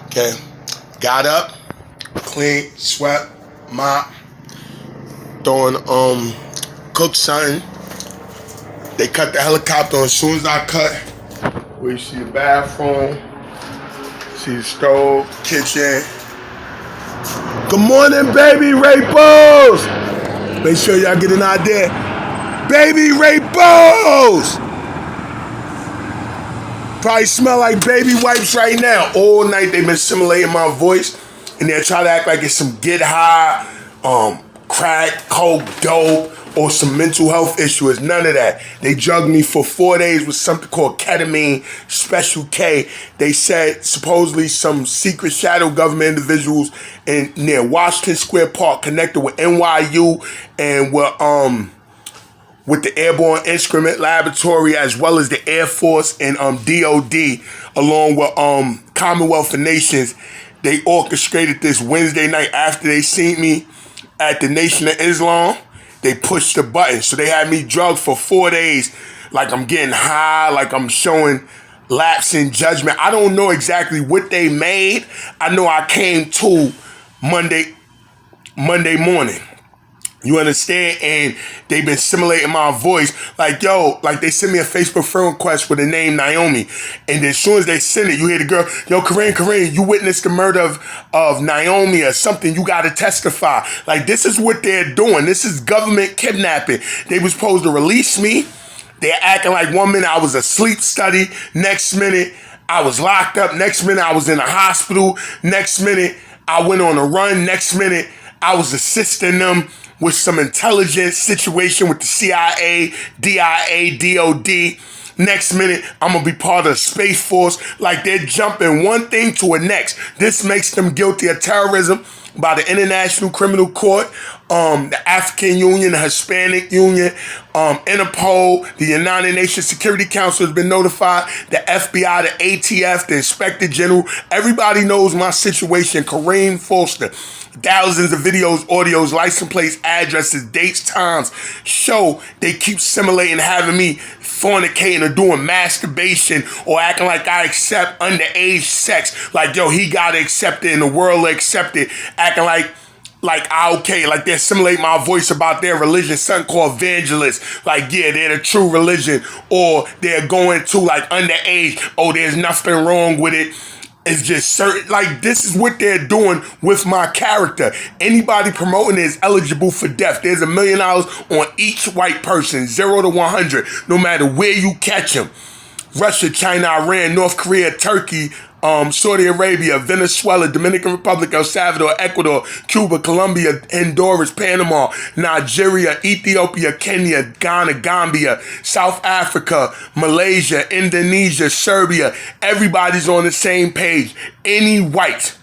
Okay, got up, clean, swept, mop, throwing cooked something. They cut the helicopter on. As soon as I cut, we see the bathroom, see the stove, kitchen. Good morning, baby rapos. Make sure y'all get an idea. Baby rapos. Probably smell like baby wipes right now. All night they've been simulating my voice, and they'll try to act like it's some get high, crack, coke, dope, or some mental health issue. It's none of that. They drugged me for 4 days with something called ketamine, Special K. They said supposedly some secret shadow government individuals near Washington Square Park connected with NYU and with the Airborne Instrument Laboratory, as well as the Air Force and DOD, along with Commonwealth of Nations. They orchestrated this Wednesday night after they seen me at the Nation of Islam. They pushed the button. So they had me drugged for 4 days, like I'm getting high, like I'm showing lapse in judgment. I don't know exactly what they made. I know I came to Monday morning. You understand? And they've been simulating my voice. Like, yo, like they sent me a Facebook friend request with the name Naomi. And as soon as they send it, you hear the girl, yo, Corinne, you witnessed the murder of Naomi or something. You got to testify. Like, this is what they're doing. This is government kidnapping. They were supposed to release me. They're acting like 1 minute I was a sleep study. Next minute, I was locked up. Next minute, I was in a hospital. Next minute, I went on a run. Next minute, I was assisting them with some intelligence situation with the CIA, DIA, DOD. Next minute, I'm going to be part of the Space Force. Like, they're jumping one thing to a next. This makes them guilty of terrorism by the International Criminal Court, the African Union, the Hispanic Union, Interpol, the United Nations Security Council has been notified, the FBI, the ATF, the Inspector General. Everybody knows my situation. Kareem Foster. Thousands of videos, audios, license plates, addresses, dates, times show they keep simulating having me fornicating or doing masturbation or acting like I accept underage sex. Like, yo, he got to accept it and the world will accept it. Acting like okay, like they're simulating my voice about their religion, something called evangelists. Like, yeah, they're the true religion. Or they're going to like underage. Oh, there's nothing wrong with it. It's just certain, like, this is what they're doing with my character. Anybody promoting it is eligible for death. There's $1 million on each white person, 0 to 100, no matter where you catch them. Russia, China, Iran, North Korea, Turkey, Saudi Arabia, Venezuela, Dominican Republic, El Salvador, Ecuador, Cuba, Colombia, Honduras, Panama, Nigeria, Ethiopia, Kenya, Ghana, Gambia, South Africa, Malaysia, Indonesia, Serbia. Everybody's on the same page. Any white,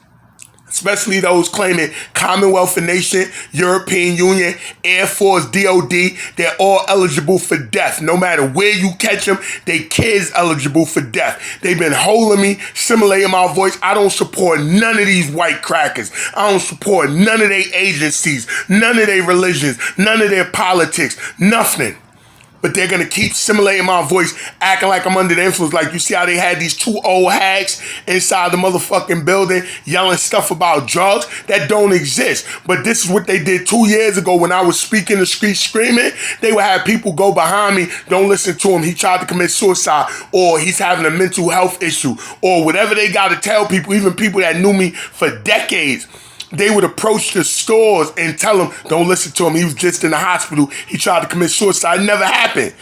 especially those claiming Commonwealth of Nations, European Union, Air Force, DOD, they're all eligible for death. No matter where you catch them, they kids eligible for death. They've been holding me, simulating my voice. I don't support none of these white crackers. I don't support none of their agencies, none of their religions, none of their politics, nothing. But they're going to keep simulating my voice, acting like I'm under the influence. Like, you see how they had these 2 old hags inside the motherfucking building yelling stuff about drugs? That don't exist. But this is what they did 2 years ago when I was speaking the street screaming. They would have people go behind me, don't listen to him, he tried to commit suicide, or he's having a mental health issue, or whatever they got to tell people, even people that knew me for decades. They would approach the stores and tell them, don't listen to him. He was just in the hospital. He tried to commit suicide. It never happened.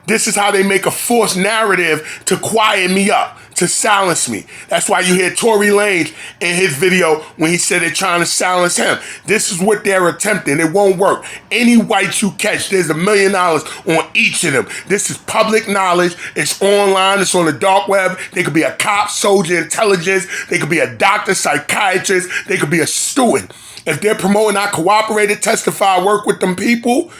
This is how they make a forced narrative to quiet me up, to silence me. That's why you hear Tory Lanez in his video when he said they're trying to silence him. This is what they're attempting. It won't work. Any white you catch, there's $1 million on each of them. This is public knowledge. It's online. It's on the dark web. They could be a cop, soldier, intelligence. They could be a doctor, psychiatrist. They could be a steward. If they're promoting I cooperated, testify, work with them people,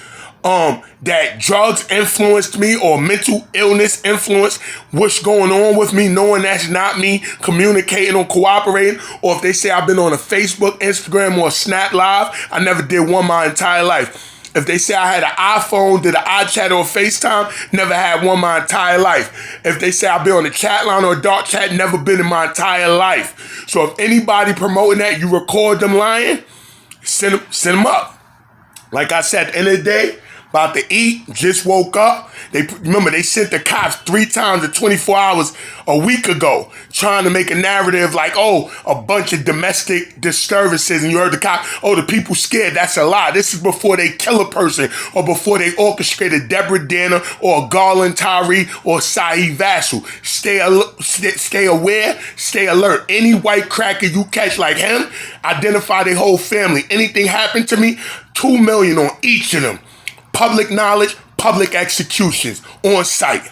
that drugs influenced me or mental illness influenced what's going on with me, knowing that's not me, communicating or cooperating, or if they say I've been on a Facebook, Instagram, or a Snap Live, I never did one my entire life. If they say I had an iPhone, did an iChat or FaceTime, never had one my entire life. If they say I've been on a chat line or a dark chat, never been in my entire life. So if anybody promoting that, you record them lying, send them up. Like I said, at the end of the day, about to eat, just woke up. Remember, they sent the cops 3 times in 24 hours a week ago, trying to make a narrative like, oh, a bunch of domestic disturbances, and you heard the cop, oh, the people scared. That's a lie. This is before they kill a person or before they orchestrate a Deborah Danner or a Garland Tyree or Saeed Vassal. Stay aware, stay alert. Any white cracker you catch like him, identify their whole family. Anything happened to me, $2 million on each of them. Public knowledge, public executions on site.